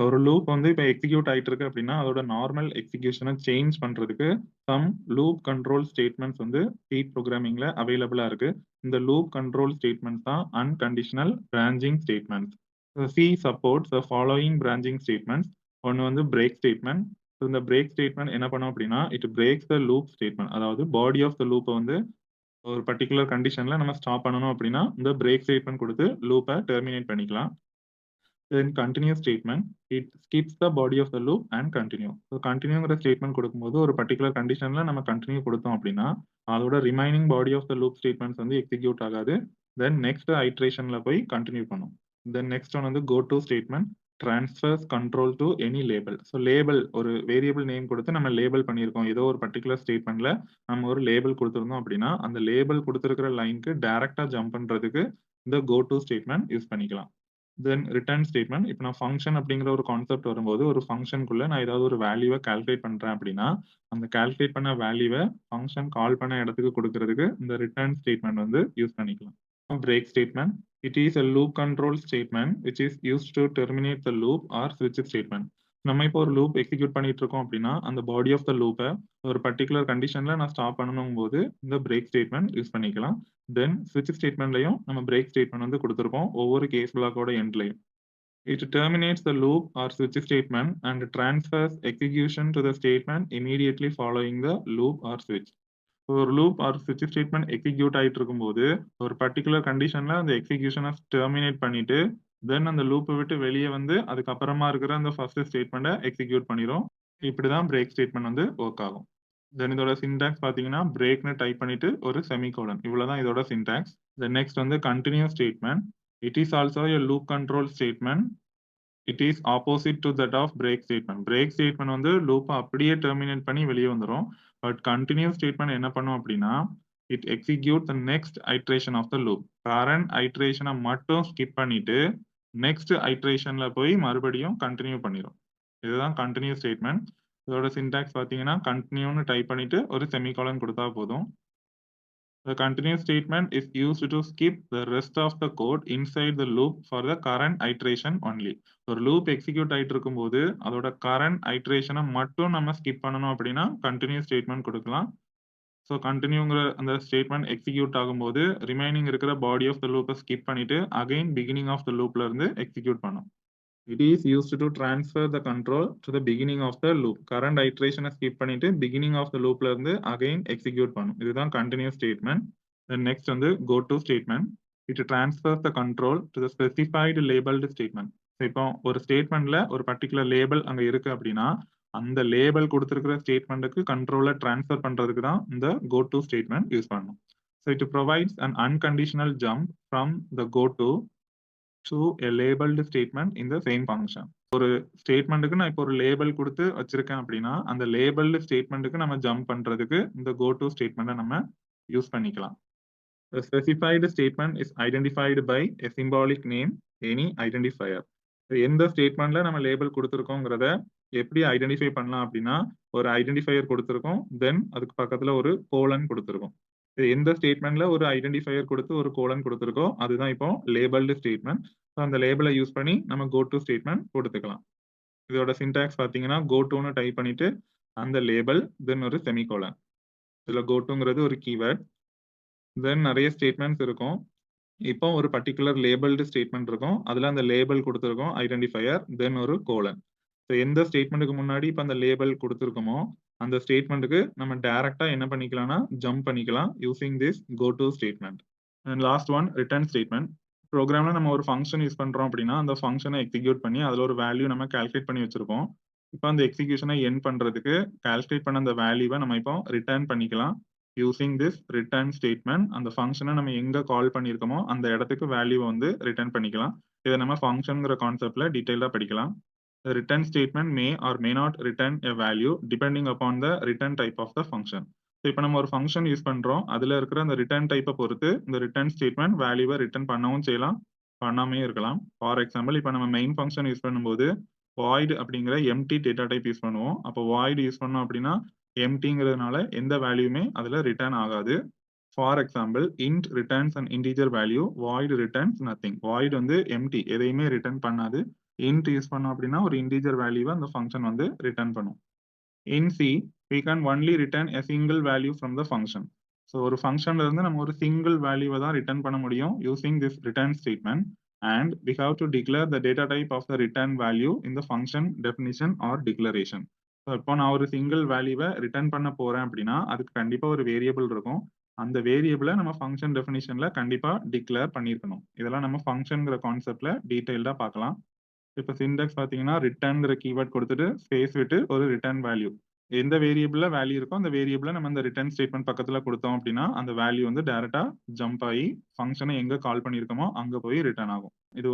ஒரு லூப் வந்து இப்ப எக்ஸிக்யூட் ஆயிட்டு இருக்கு அப்படின்னா, அதோட நார்மல் எக்ஸிகியூஷன சேஞ்ச் பண்றதுக்கு சம் லூப் கண்ட்ரோல் ஸ்டேட்மெண்ட்ஸ் வந்து சி புரோகிராமிங்ல அவைலபிளா இருக்கு. இந்த லூப் கண்ட்ரோல் ஸ்டேட்மெண்ட்ஸ் தான் unconditional branching statements. C supports the following branching statements. ஒன்னு வந்து பிரேக் ஸ்டேட்மெண்ட். இந்த பிரேக் ஸ்டேட்மெண்ட் என்ன பண்ணும் அப்படின்னா, it breaks the loop statement. அதாவது பாடி ஆஃப் தி லூப்ப வந்து ஒரு பர்ட்டிகுலர் கண்டிஷன்ல நம்ம ஸ்டாப் பண்ணணும் அப்படின்னா, இந்த பிரேக் ஸ்டேட்மெண்ட் குடுத்து லூப்ப டெர்மினேட் பண்ணிக்கலாம். Then continuous statement, it skips the body of the loop and continue. So continueங்கிற ஸ்டேட்மெண்ட் கொடுக்கும்போது ஒரு பர்ட்டிகுலர் கண்டிஷன்ல நம்ம கண்டினியூ கொடுத்தோம் அப்படின்னா, அதோட remaining body of the loop statements வந்து எக்ஸிக்யூட் ஆகாது. தென் நெக்ஸ்ட் ஐட்ரேஷன்ல போய் கண்டினியூ பண்ணும். தென் நெக்ஸ்ட் ஒன் வந்து go to statement transfers control to any label. So label ஒரு வேரியபிள் நேம் கொடுத்து நம்ம லேபிள் பண்ணியிருக்கோம். ஏதோ ஒரு பர்ட்டிகுலர் ஸ்டேட்மெண்ட்ல நம்ம ஒரு லேபிள் கொடுத்திருந்தோம் அப்படின்னா, அந்த லேபிள் கொடுத்திருக்கிற லைனுக்கு டைரக்டா ஜம்ப் பண்றதுக்கு இந்த கோ டு ஸ்டேட்மெண்ட் யூஸ் பண்ணிக்கலாம். தென் ரிட்டர்ன் ஸ்டேட்மெண்ட். இப்ப நான் ஃபங்ஷன் அப்படிங்கிற ஒரு கான்செப்ட் வரும்போது, ஒரு ஃபங்ஷனுக்குள்ள நான் ஏதாவது ஒரு வேல்யூவ கால்குலேட் பண்றேன் அப்படின்னா, அந்த கால்குலேட் பண்ண வேல்யூவ ஃபங்ஷன் கால் பண்ண இடத்துக்கு குடுக்குறதுக்கு இந்த ரிட்டர்ன் ஸ்டேட்மெண்ட் வந்து யூஸ் பண்ணிக்கலாம். Break statement. It is a loop control statement which is used to terminate the loop or switch statement. நம்ம இப்போ ஒரு லூப் எக்ஸிக்யூட் பண்ணிட்டு இருக்கோம் அப்படின்னா, அந்த பாடி ஆஃப் த லூப்ப ஒரு பர்ட்டிகுலர் கண்டிஷன்ல நான் ஸ்டாப் பண்ணணும்போது இந்த பிரேக் ஸ்டேட்மெண்ட் யூஸ் பண்ணிக்கலாம். தென் ஸ்விட்ச் ஸ்டேட்மெண்ட்லயும் நம்ம பிரேக் ஸ்டேட்மெண்ட் வந்து குடுத்திருப்போம். ஒவ்வொரு case பிளாக்கோட எண்ட்லயும். It terminates the loop or switch statement and transfers execution to the statement immediately following the loop or switch. ஒரு லூப் ஆர் ஸ்விட்ச் ஸ்டேட்மெண்ட் எக்ஸிக்யூட் ஆயிட்டு இருக்கும்போது, ஒரு பர்ட்டிகுலர் கண்டிஷன்ல அந்த எக்ஸிகியூஷன டெர்மினேட் பண்ணிட்டு, தென் அந்த லூப்ப விட்டு வெளிய வந்து, அதுக்கப்புறமா இருக்கிற அந்த ஃபர்ஸ்ட் ஸ்டேட்மெண்ட்ட எக்ஸிக்யூட் பண்ணிரும். இப்படிதான் பிரேக் ஸ்டேட்மெண்ட் வந்து வொர்க் ஆகும். தென் இதோட சின்டாக்ஸ் பார்த்தீங்கன்னா, பிரேக்ன்னு டைப் பண்ணிட்டு ஒரு செமிகோலன். இவ்வளவுதான் இதோட சின்டாக்ஸ். தென் நெக்ஸ்ட் வந்து continues statement. It is also a loop control statement. It is opposite to that of break statement. Break statement வந்து லூப்ப அப்படியே டெர்மினேட் பண்ணி வெளிய வந்துரும். பட் கன்டினியூஸ் ஸ்டேட்மெண்ட் என்ன பண்ணும் அப்படின்னா, it execute the next iteration of the loop. Current ஐட்ரேஷன மட்டும் ஸ்கிப் பண்ணிட்டு, நெக்ஸ்ட் ஐட்ரேஷன்ல போய் மறுபடியும் கன்டினியூ பண்ணிரும். இதுதான் கன்டினியூஸ் ஸ்டேட்மெண்ட். இதோட சின்டாக்ஸ் பார்த்தீங்கன்னா, கன்டினியூன்னு டைப் பண்ணிட்டு ஒரு செமிகோலன் குடுத்தா போதும். The continuous statement is used to skip the rest of the code inside the loop for the current iteration only. ஒரு லூப் எக்ஸிக்யூட் ஆயிட்டு இருக்கும்போது, அதோட கரண்ட் ஐட்ரேஷன மட்டும் நம்ம ஸ்கிப் பண்ணணும் அப்படின்னா, கன்டினியூஸ் ஸ்டேட்மெண்ட் குடுக்கலாம். ஸோ கன்டினியூங்கிற அந்த ஸ்டேட்மெண்ட் எக்ஸிக்யூட் ஆகும்போது, ரிமைனிங் இருக்கிற பாடி ஆஃப் த லூப்ப ஸ்கிப் பண்ணிட்டு, அகைன் பிகினிங் ஆஃப் த லூப்ல இருந்து எக்ஸிக்யூட் பண்ணும். It is used to transfer the control to the beginning of the loop. Current iteration skip பண்ணிட்டு beginning of the loopல இருந்து again execute பண்ணும். இதுதான் continuous statement. Then next வந்து go to statement. It transfers the control to the specified labeled statement. இப்போ ஒரு ஸ்டேட்மெண்ட்ல ஒரு particular label அங்க இருக்கு அப்படின்னா, அந்த லேபிள் கொடுத்திருக்கிற ஸ்டேட்மெண்ட்டுக்கு கண்ட்ரோலை ட்ரான்ஸ்ஃபர் பண்றதுக்கு தான் இந்த go to statement யூஸ் பண்ணணும். So it provides an unconditional jump from the go to a labeled statement in the same function. ஒரு ஸ்டேட்மெண்ட்டுக்கு நான் இப்போ ஒரு லேபிள் குடுத்து வச்சிருக்கேன் அப்படின்னா, அந்த லேபிள்டு ஸ்டேட்மெண்ட்டுக்கு நம்ம ஜம்ப் பண்றதுக்கு இந்த கோ டு ஸ்டேட்மெண்ட்ட நம்ம யூஸ் பண்ணிக்கலாம். The specified statement is identified by a symbolic name, any identifier. எந்த ஸ்டேட்மெண்ட்ல நம்ம லேபிள் குடுத்திருக்கோங்கிறத எப்படி ஐடென்டிஃபை பண்ணலாம் அப்படின்னா, ஒரு ஐடென்டிஃபையர் குடுத்திருக்கோம். தென் அதுக்கு பக்கத்துல ஒரு கோலன் குடுத்திருக்கோம். எந்த ஸ்டேட்மெண்ட்ல ஒரு ஐடென்டிஃபையர் குடுத்து ஒரு கோலன் குடுத்திருக்கோ, அதுதான் இப்போ லேபிள்டு ஸ்டேட்மெண்ட். ஸோ அந்த லேபிள யூஸ் பண்ணி நம்ம கோ டு ஸ்டேட்மெண்ட் குடுத்துக்கலாம். இதோட சின்டாக்ஸ் பார்த்தீங்கன்னா, கோ டுன்னு டைப் பண்ணிட்டு, அந்த லேபிள், தென் ஒரு செமிகோலன். இதுல கோ டுங்கிறது ஒரு கீவேர்ட். தென் நெறைய ஸ்டேட்மெண்ட்ஸ் இருக்கும். இப்போ ஒரு பர்ட்டிகுலர் லேபிள்டு ஸ்டேட்மெண்ட் இருக்கும். அதுல அந்த லேபிள் குடுத்திருக்கோம் ஐடென்டிஃபையர், தென் ஒரு கோலன். ஸோ எந்த ஸ்டேட்மெண்ட்டுக்கு முன்னாடி இப்ப அந்த லேபிள் குடுத்திருக்கோமோ, அந்த ஸ்டேட்மெண்ட்டுக்கு நம்ம டைரக்ட்டா என்ன பண்ணிக்கலாம்னா, ஜம்ப் பண்ணிக்கலாம் using this go to statement. And last one return statement. ப்ரோகிராம்ல நம்ம ஒரு ஃபங்ஷன் யூஸ் பண்றோம் அப்படின்னா, அந்த ஃபங்ஷன எக்ஸிக்யூட் பண்ணி அதுல ஒரு வேல்யூ நம்ம கால்குலேட் பண்ணி வச்சிருப்போம். இப்ப அந்த எக்ஸிகியூஷன எண்ட் பண்றதுக்கு கால்குலேட் பண்ண அந்த வேல்யூவ நம்ம இப்போ ரிட்டர்ன் பண்ணிக்கலாம். Using this return statement. அந்த ஃபங்ஷன நம்ம எங்க கால் பண்ணியிருக்கோமோ, அந்த இடத்துக்கு வேல்யூவ வந்து ரிட்டர்ன் பண்ணிக்கலாம். இத நம்ம ஃபங்ஷன்ங்கிற கான்செப்ட்ல டீடைலா படிக்கலாம். The return statement may or may not return a value depending upon the return type of the function. So இப்ப நம்ம ஒரு ஃபங்ஷன் யூஸ் பண்றோம். அதுல இருக்கிற அந்த ரிட்டர்ன் டைப்ப பொறுத்து இந்த ரிட்டர்ன் ஸ்டேட்மெண்ட் வேல்யூவ ரிட்டர்ன் பண்ணவும் செய்யலாம், பண்ணாமயும் இருக்கலாம். ஃபார் எக்ஸாம்பிள் இப்ப நம்ம மெயின் ஃபங்ஷன் யூஸ் பண்ணும்போது void அப்படிங்கிற எம்ப்டி டேட்டா டைப் யூஸ் பண்ணுவோம். அப்போ void யூஸ் பண்ணோம் அப்படின்னா எம்ப்டிங்கிறதுனால எந்த வேல்யூமே அதுல ரிட்டர்ன் ஆகாது. For example int returns an integer value, void returns nothing. void வந்து எம்ப்டி எதையுமே ரிட்டர்ன் பண்ணாது. இன்ட் யூஸ் பண்ணோம் அப்படின்னா ஒரு இன்டிஜர் வேல்யூவை அந்த ஃபங்க்ஷன் வந்து ரிட்டர்ன் பண்ணும். In C, we can only return a single value from the function. So ஒரு ஃபங்க்ஷன்ல இருந்து நம்ம ஒரு சிங்கிள் வேல்யூவை தான் ரிட்டர்ன் பண்ண முடியும் using this return statement and we have to declare the data type of the return value in the function definition or declaration. So இப்போ நான் ஒரு சிங்கிள் வேல்யூவை ரிட்டர்ன் பண்ண போறேன் அப்படின்னா அதுக்கு கண்டிப்பா ஒரு வேரியபிள் இருக்கும். அந்த வேரியபிளை நம்ம ஃபங்க்ஷன் டெஃபினிஷன்ல கண்டிப்பா டிக்ளேர் பண்ணியிருக்கணும். இதெல்லாம் நம்ம ஃபங்க்ஷன்ங்கிற கான்செப்ட்ல டீடைல்டா பார்க்கலாம். இப்போ சின்டாக்ஸ் பார்த்தீங்கன்னா ரிட்டர்ன்ங்கிற கீவேர்ட் கொடுத்துட்டு ஸ்பேஸ் விட்டு ஒரு ரிட்டர்ன் வேல்யூ எந்த வேரியபிள்ல வேல்யூ இருக்கோ அந்த வேரியபிளை நம்ம இந்த ரிட்டர்ன் ஸ்டேட்மெண்ட் பக்கத்துல கொடுத்தோம் அப்படின்னா அந்த வேல்யூ வந்து டைரக்டா ஜம்ப் ஆகி ஃபங்க்ஷனை எங்க கால் பண்ணியிருக்கோமோ அங்க போய் ரிட்டர்ன் ஆகும். இது